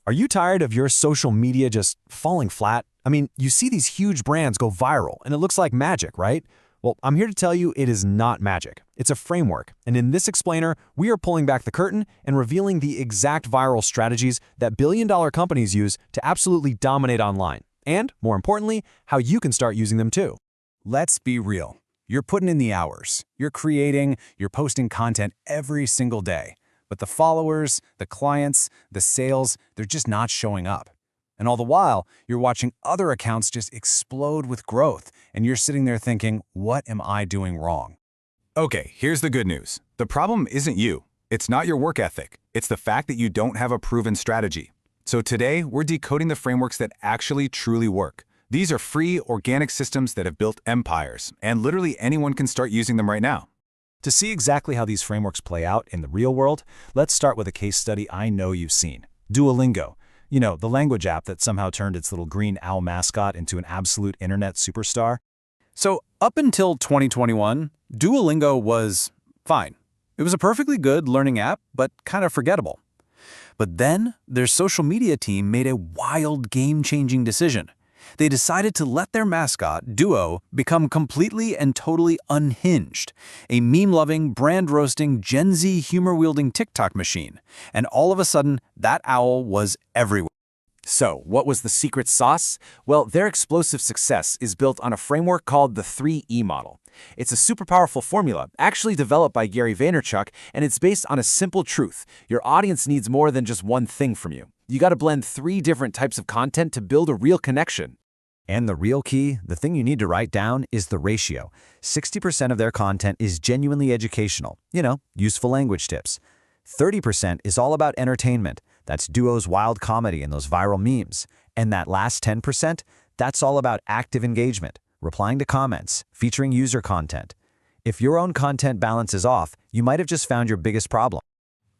Are you tired of your social media just falling flat? I mean, you see these huge brands go viral, and it looks like magic, right? Well, I'm here to tell you it is not magic. It's a framework, and in this explainer, we are pulling back the curtain and revealing the exact viral strategies that billion-dollar companies use to absolutely dominate online, and, more importantly, how you can start using them too. Let's be real. You're putting in the hours. You're creating, you're posting content every single day. But the followers, the clients, the sales, they're just not showing up. And all the while, you're watching other accounts just explode with growth, and you're sitting there thinking, what am I doing wrong? Okay, here's the good news. The problem isn't you. It's not your work ethic. It's the fact that you don't have a proven strategy. So today, we're decoding the frameworks that actually truly work. These are free, organic systems that have built empires, and literally anyone can start using them right now. To see exactly how these frameworks play out in the real world, let's start with a case study I know you've seen. Duolingo. You know, the language app that somehow turned its little green owl mascot into an absolute internet superstar. So up until 2021, Duolingo was fine. It was a perfectly good learning app, but kind of forgettable. But then their social media team made a wild game-changing decision. They decided to let their mascot, Duo, become completely and totally unhinged, a meme-loving, brand-roasting, Gen Z humor-wielding TikTok machine. And all of a sudden, that owl was everywhere. So, what was the secret sauce? Well, their explosive success is built on a framework called the 3E model. It's a super powerful formula, actually developed by Gary Vaynerchuk, and it's based on a simple truth. Your audience needs more than just one thing from you. You got to blend 3 different types of content to build a real connection. And the real key, the thing you need to write down, is the ratio. 60% of their content is genuinely educational, useful language tips. 30% is all about entertainment. That's Duo's wild comedy and those viral memes. And that last 10%, that's all about active engagement, replying to comments, featuring user content. If your own content balance is off, you might have just found your biggest problem.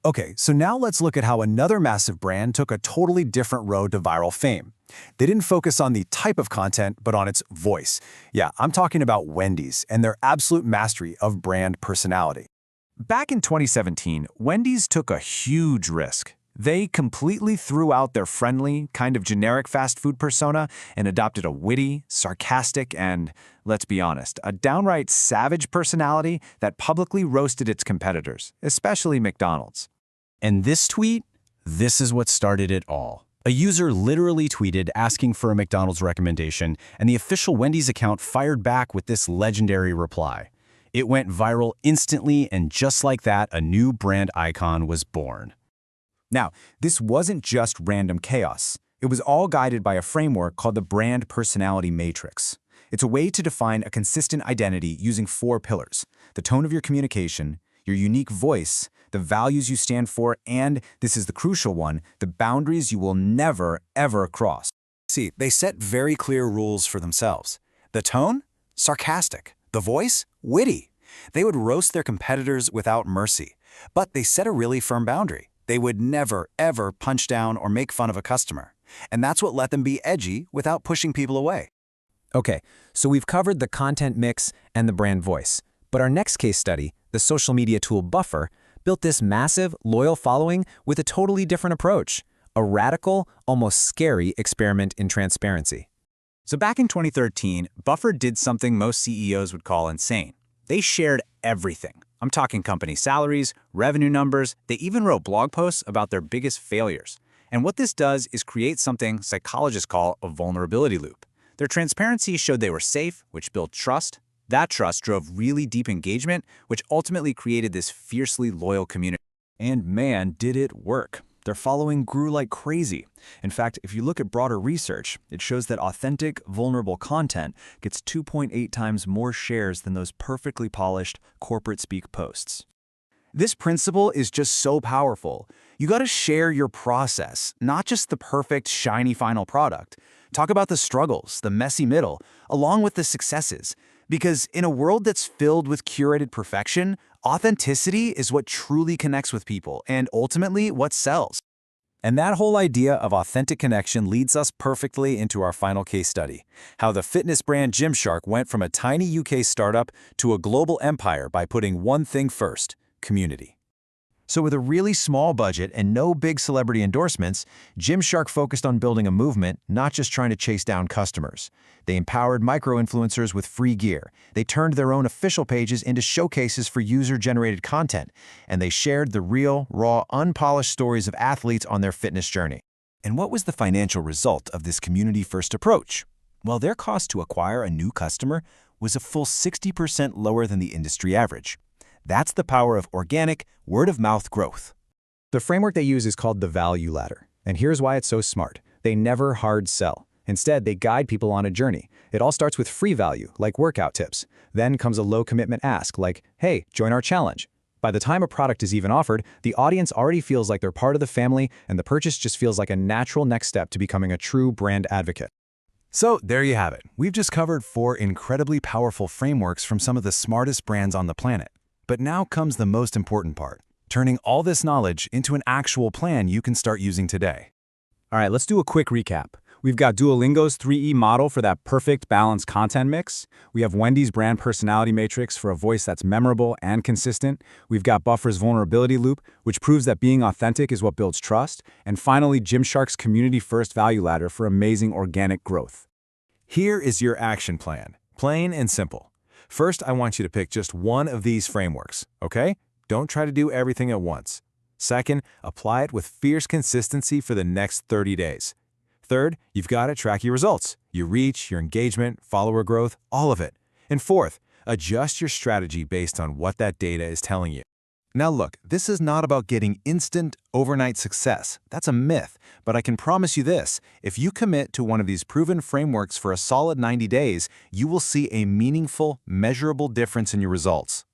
Okay, so now let's look at how another massive brand took a totally different road to viral fame. They didn't focus on the type of content, but on its voice. Yeah, I'm talking about Wendy's and their absolute mastery of brand personality. Back in 2017, Wendy's took a huge risk. They completely threw out their friendly, kind of generic fast food persona and adopted a witty, sarcastic, and, let's be honest, a downright savage personality that publicly roasted its competitors, especially McDonald's. And this tweet, this is what started it all. A user literally tweeted asking for a McDonald's recommendation, and the official Wendy's account fired back with this legendary reply. It went viral instantly, and just like that, a new brand icon was born. Now, this wasn't just random chaos. It was all guided by a framework called the Brand Personality Matrix. It's a way to define a consistent identity using 4 pillars: the tone of your communication, your unique voice, the values you stand for, and, this is the crucial one, the boundaries you will never, ever cross. See, they set very clear rules for themselves. The tone? Sarcastic. The voice? Witty. They would roast their competitors without mercy. But they set a really firm boundary. They would never, ever punch down or make fun of a customer. And that's what let them be edgy without pushing people away. Okay, so we've covered the content mix and the brand voice. But our next case study, the social media tool Buffer, built this massive, loyal following with a totally different approach. A radical, almost scary experiment in transparency. So back in 2013, Buffer did something most CEOs would call insane. They shared everything. I'm talking company salaries, revenue numbers. They even wrote blog posts about their biggest failures. And what this does is create something psychologists call a vulnerability loop. Their transparency showed they were safe, which built trust. That trust drove really deep engagement, which ultimately created this fiercely loyal community. And man, did it work. Their following grew like crazy. In fact, if you look at broader research, it shows that authentic, vulnerable content gets 2.8 times more shares than those perfectly polished corporate-speak posts. This principle is just so powerful. You gotta share your process, not just the perfect, shiny final product. Talk about the struggles, the messy middle, along with the successes. Because in a world that's filled with curated perfection, authenticity is what truly connects with people and ultimately what sells. And that whole idea of authentic connection leads us perfectly into our final case study, how the fitness brand Gymshark went from a tiny UK startup to a global empire by putting one thing first: community. So with a really small budget and no big celebrity endorsements, Gymshark focused on building a movement, not just trying to chase down customers. They empowered micro-influencers with free gear. They turned their own official pages into showcases for user-generated content. And they shared the real, raw, unpolished stories of athletes on their fitness journey. And what was the financial result of this community-first approach? Well, their cost to acquire a new customer was a full 60% lower than the industry average. That's the power of organic, word-of-mouth growth. The framework they use is called the value ladder. And here's why it's so smart. They never hard sell. Instead, they guide people on a journey. It all starts with free value, like workout tips. Then comes a low-commitment ask, like, hey, join our challenge. By the time a product is even offered, the audience already feels like they're part of the family, and the purchase just feels like a natural next step to becoming a true brand advocate. So there you have it. We've just covered 4 incredibly powerful frameworks from some of the smartest brands on the planet. But now comes the most important part, turning all this knowledge into an actual plan you can start using today. All right, let's do a quick recap. We've got Duolingo's 3E model for that perfect balanced content mix. We have Wendy's brand personality matrix for a voice that's memorable and consistent. We've got Buffer's vulnerability loop, which proves that being authentic is what builds trust. And finally, Gymshark's community-first value ladder for amazing organic growth. Here is your action plan, plain and simple. First, I want you to pick just one of these frameworks, okay? Don't try to do everything at once. Second, apply it with fierce consistency for the next 30 days. Third, you've got to track your results, your reach, your engagement, follower growth, all of it. And fourth, adjust your strategy based on what that data is telling you. Now look, this is not about getting instant, overnight success. That's a myth. But I can promise you this, if you commit to one of these proven frameworks for a solid 90 days, you will see a meaningful, measurable difference in your results.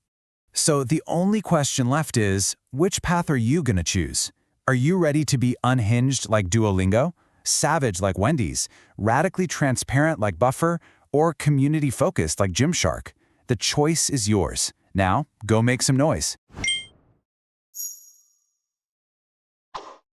So the only question left is, which path are you going to choose? Are you ready to be unhinged like Duolingo, savage like Wendy's, radically transparent like Buffer, or community-focused like Gymshark? The choice is yours. Now, go make some noise.